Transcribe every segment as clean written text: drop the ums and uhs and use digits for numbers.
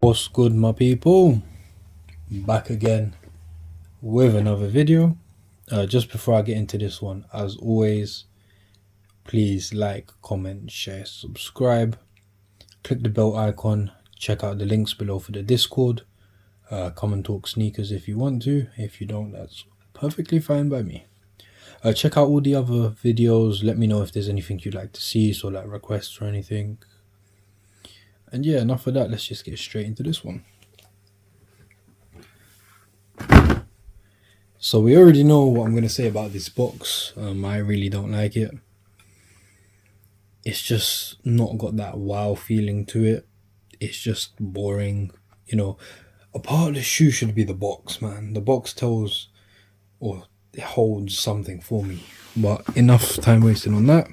What's good, my people? Back again with another video. Just before I get into this one, as always, please like, comment, share, subscribe, click the bell icon, check out the links below for the Discord. Come and talk sneakers if you want to. If you don't, that's perfectly fine by me. Check out all the other videos. Let me know if there's anything you'd like to see, so like requests or anything. And yeah, enough of that, let's just get straight into this one. So we already know what I'm going to say about this box. I really don't like it. It's just not got that wow feeling to it. It's just boring. You know, a part of the shoe should be the box, man. The box tells or it holds something for me. But enough time wasting on that.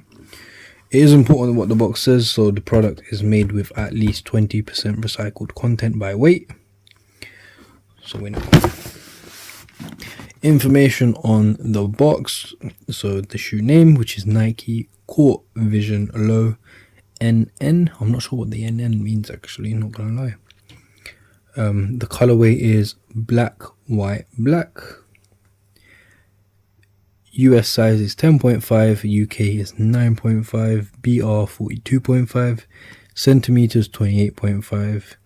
It is important what the box says. So the product is made with at least 20% recycled content by weight. So we know. Information on the box. So the shoe name, which is Nike Court Vision Low NN. I'm not sure what the NN means actually, not gonna lie. The colorway is black, white, black. US size is 10.5, UK is 9.5, BR 42.5, centimeters 28.5,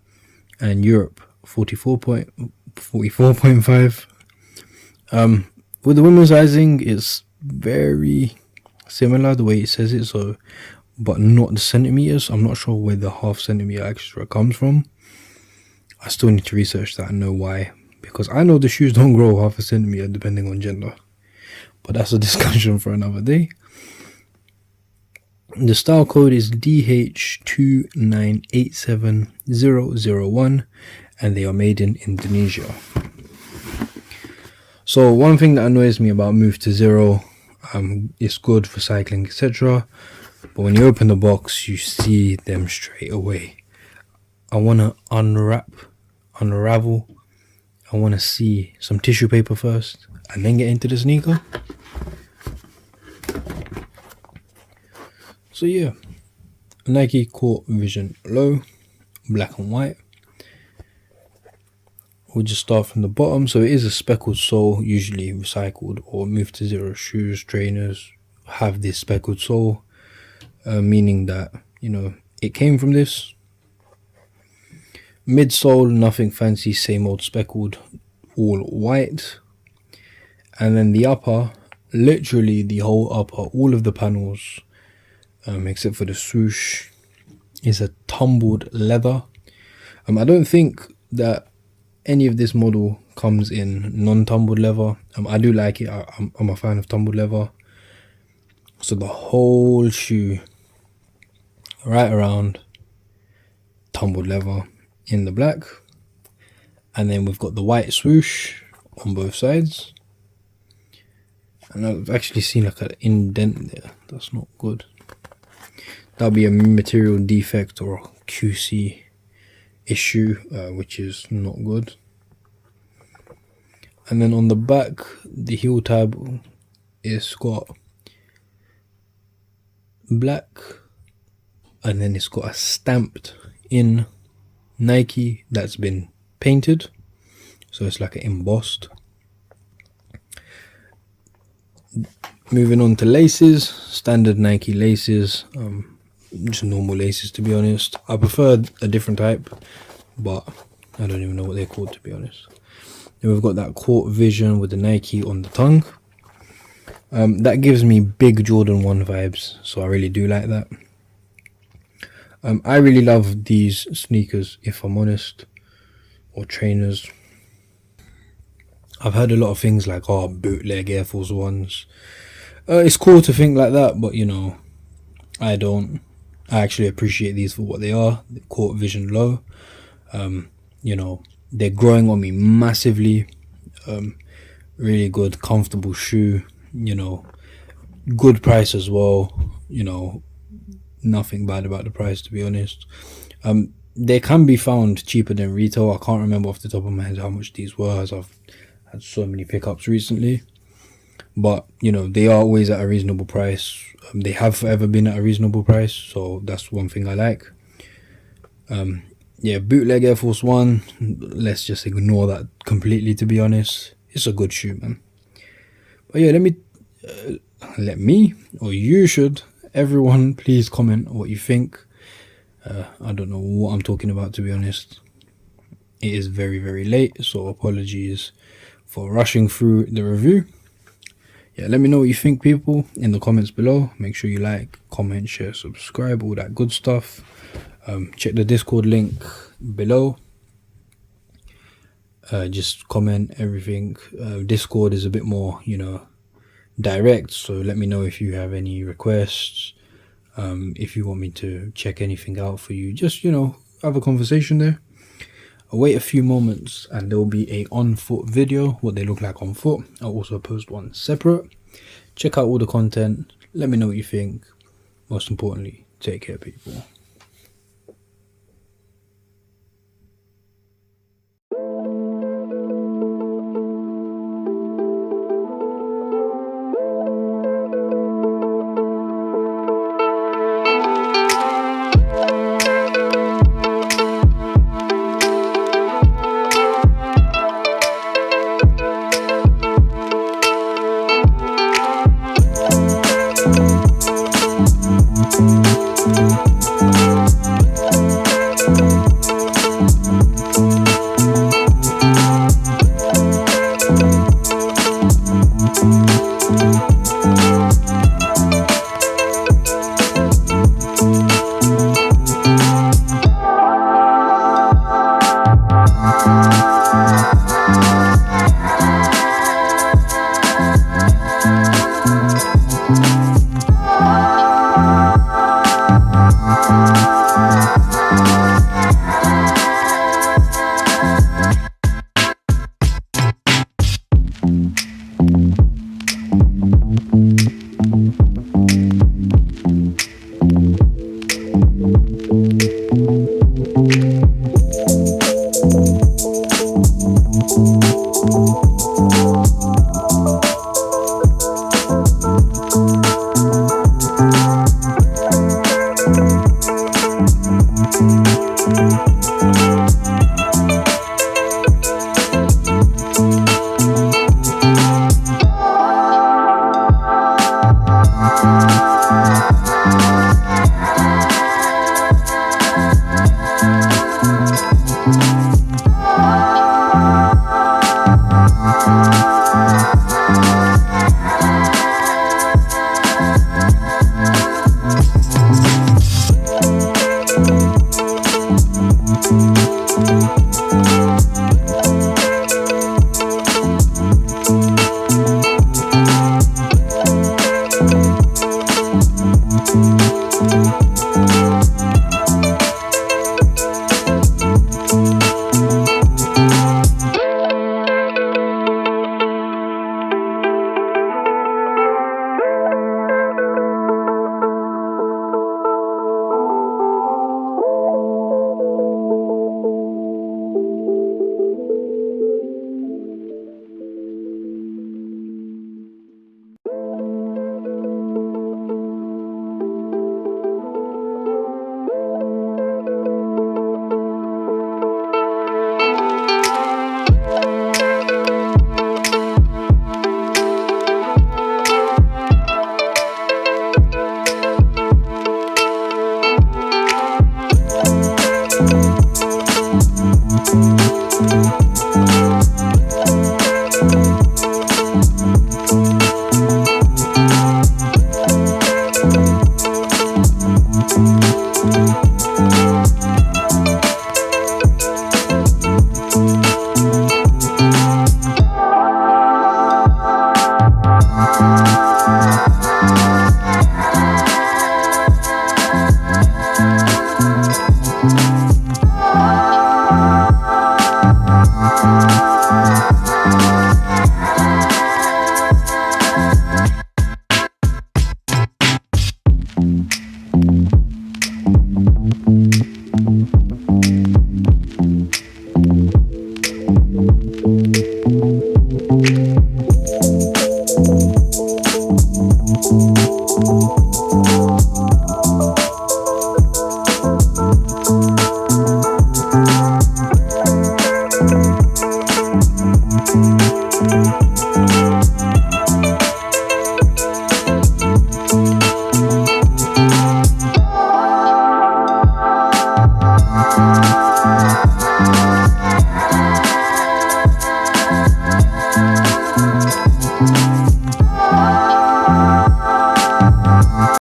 and Europe 44.5. With the women's sizing, it's very similar the way it says it, so but not the centimeters. I'm not sure where the half centimeter extra comes from. I still need to research that and know why, because I know the shoes don't grow half a centimeter depending on gender, but that's a discussion for another day. The style code is DH2987-001, and they are made in Indonesia. So one thing that annoys me about Move to Zero, it's good for cycling, etc. But when you open the box, you see them straight away. I want to unravel. I want to see some tissue paper first, and then get into the sneaker. So yeah, Nike Court Vision Low, black and white. We'll just start from the bottom. So it is a speckled sole, usually recycled or Move to Zero shoes, trainers have this speckled sole, meaning that, you know, it came from this. Midsole, nothing fancy, same old speckled, all white. And then the upper, literally the whole upper, all of the panels, except for the swoosh, is a tumbled leather. I don't think that any of this model comes in non-tumbled leather. I do like it. I'm a fan of tumbled leather. So the whole shoe, right around, tumbled leather in the black. And then we've got the white swoosh on both sides. And I've actually seen like an indent there. That's not good. That'll be a material defect or QC issue, which is not good. And then on the back, the heel tab is got black, and then it's got a stamped in Nike that's been painted, so it's like an embossed. Moving on to laces, standard Nike laces, just normal laces to be honest. I prefer a different type, but I don't even know what they're called to be honest. Then we've got that Court Vision with the Nike on the tongue. That gives me big Jordan 1 vibes, so I really do like that. I really love these sneakers, if I'm honest, or trainers. I've heard a lot of things like, oh, bootleg Air Force Ones. It's cool to think like that, but you know, I don't. I actually appreciate these for what they are. The Court Vision Low. You know, they're growing on me massively. Really good, comfortable shoe. You know, good price as well. You know, nothing bad about the price to be honest. They can be found cheaper than retail. I can't remember off the top of my head how much these were, as I've had so many pickups recently. But you know, they are always at a reasonable price. They have forever been at a reasonable price, so that's one thing I like. yeah, bootleg Air Force One, let's just ignore that completely, to be honest. It's a good shoe, man. But yeah, let me, or you should, everyone, please comment what you think. I don't know what I'm talking about, to be honest. It is very, very late, so apologies for rushing through the review. Yeah, let me know what you think, people, in the comments below. Make sure you like, comment, share, subscribe, all that good stuff. Check the Discord link below. Just comment everything. Discord is a bit more, direct, so let me know if you have any requests. If you want me to check anything out for you, just have a conversation there. I'll wait a few moments and there will be a on foot video, what they look like on foot. I'll also post one separate. Check out all the content, let me know what you think. Most importantly, take care, people.